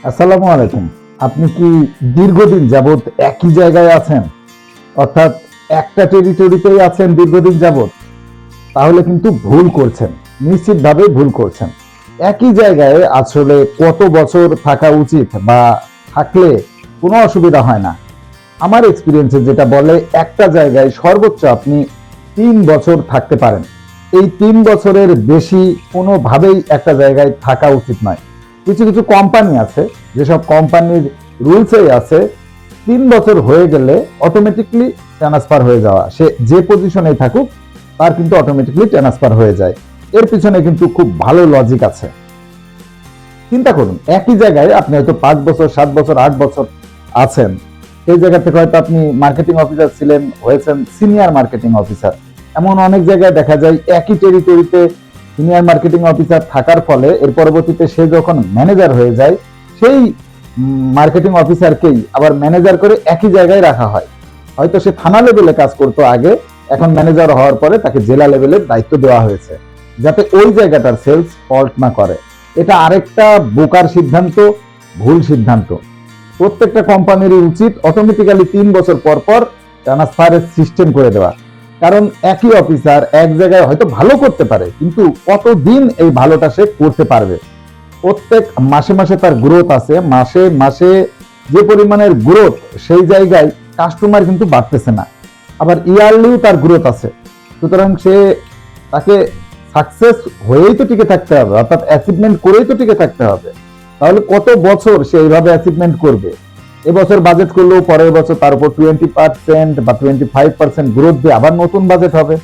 আসসালামু আলাইকুম। আপনি কি দীর্ঘদিন যাবত একই জায়গায় আছেন, অর্থাৎ একটা টেরিটরিতেই আছেন দীর্ঘদিন যাবত? তাহলে কিন্তু ভুল করছেন, নিশ্চিতভাবে ভুল করছেন। একই জায়গায় আসলে কত বছর থাকা উচিত বা থাকলে কোনো অসুবিধা হয় না। আমার এক্সপিরিয়েন্সে যেটা বলে, একটা জায়গায় সর্বোচ্চ আপনি 3 বছর থাকতে পারেন। এই 3 বছরের বেশি কোনোভাবেই একটা জায়গায় থাকা উচিত নয়। কিছু কিছু কোম্পানি আছে, যেসব কোম্পানির রুলসেই আছে 3 বছর হয়ে গেলে অটোমেটিকলি ট্রান্সফার হয়ে যাওয়া, সে যে পজিশনেই থাকুক তার কিন্তু অটোমেটিকলি ট্রান্সফার হয়ে যায়। এর পিছনে কিন্তু খুব ভালো লজিক আছে। চিন্তা করুন, একই জায়গায় আপনি হয়তো 5 বছর, 7 বছর, 8 বছর আছেন। সেই জায়গা থেকে হয়তো আপনি মার্কেটিং অফিসার ছিলেন, হয়েছেন সিনিয়র মার্কেটিং অফিসার। এমন অনেক জায়গায় দেখা যায় একই টেরিটরিতে সিনিয়র মার্কেটিং অফিসার থাকার ফলে এর পরবর্তীতে সে যখন ম্যানেজার হয়ে যায়, সেই মার্কেটিং অফিসারকেই আবার ম্যানেজার করে একই জায়গায় রাখা হয়। হয়তো সে থানা লেভেলে কাজ করতো আগে, এখন ম্যানেজার হওয়ার পরে তাকে জেলা লেভেলের দায়িত্ব দেওয়া হয়েছে, যাতে ওই জায়গাটার সেলস ফল্ট না করে। এটা আরেকটা বোকার সিদ্ধান্ত, ভুল সিদ্ধান্ত। প্রত্যেকটা কোম্পানিরই উচিত অটোমেটিক্যালি 3 বছর পর পর ট্রান্সফারের সিস্টেম করে দেওয়া। কারণ একই অফিসার এক জায়গায় হয়তো ভালো করতে পারে, কিন্তু কতদিন এই ভালোটা সে করতে পারবে? প্রত্যেক মাসে মাসে তার গ্রোথ আছে, মাসে মাসে যে পরিমাণের গ্রোথ, সেই জায়গায় কাস্টমার কিন্তু বাড়তেছে না। আবার ইয়ারলিও তার গ্রোথ আছে। সুতরাং তাকে সাকসেস হয়েই তো টিকে থাকতে হবে, অর্থাৎ অ্যাচিভমেন্ট করেই তো টিকে থাকতে হবে। তাহলে কত বছর সে এইভাবে অ্যাচিভমেন্ট করবে? এবছর বাজেট করলেও পরের বছর তার উপর 20% বা 25% গ্রোথ দিয়ে আবার নতুন বাজেট হবে।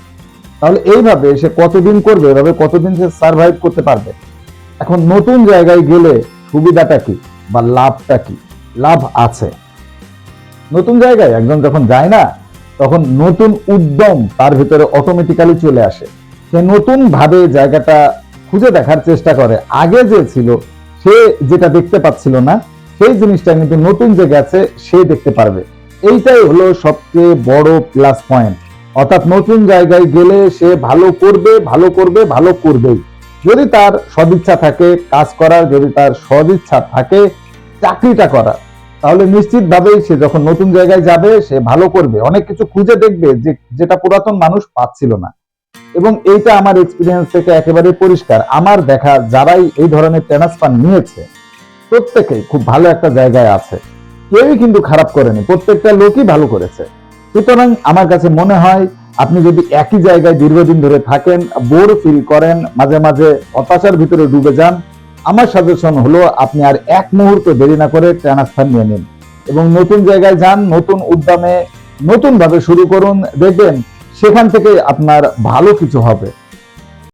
তাহলে এইভাবে সে কতদিন করবে? এভাবে কতদিন সে সার্ভাইভ করতে পারবে? এখন নতুন জায়গায় গেলে সুবিধাটা কি বা লাভটা কি? লাভ আছে। নতুন জায়গায় একজন যখন যায় না, তখন নতুন উদ্যম তার ভিতরে অটোমেটিক্যালি চলে আসে। সে নতুন ভাবে জায়গাটা খুঁজে দেখার চেষ্টা করে। আগে যে ছিল, সে যেটা দেখতে পাচ্ছিল না, সেই জিনিসটা কিন্তু নতুন যে গেছে সে দেখতে পারবে। এইটাই হলো সবচেয়ে বড় প্লাস পয়েন্ট। অর্থাৎ নতুন জায়গায় গেলে সে ভালো করবে, ভালো করবে, ভালো করবেই। যদি তার সদিচ্ছা থাকে কাজ করার, যদি তার সদিচ্ছা থাকে চাকরিটা করার, তাহলে নিশ্চিতভাবেই সে যখন নতুন জায়গায় যাবে সে ভালো করবে, অনেক কিছু খুঁজে দেখবে যেটা পুরাতন মানুষ পাচ্ছিল না। এবং এইটা আমার এক্সপিরিয়েন্স থেকে একেবারে পরিষ্কার। আমার দেখা যারাই এই ধরনের ট্রান্সফার নিয়েছে, প্রত্যেকেই খুব ভালো একটা জায়গায় আছে। কেউই কিন্তু খারাপ করেনি, প্রত্যেকটা লোকই ভালো করেছে। সুতরাং আমার কাছে মনে হয়, আপনি যদি একই জায়গায় দীর্ঘদিন ধরে থাকেন, বোর ফিল করেন, মাঝে মাঝে হতাশার ভিতরে ডুবে যান, আমার সাজেশন হলো আপনি আর এক মুহূর্ত দেরি না করে ট্রান্সফার নিয়ে নিন এবং নতুন জায়গায় যান, নতুন উদ্যমে নতুন ভাবে শুরু করুন। দেখবেন সেখান থেকে আপনার ভালো কিছু হবে।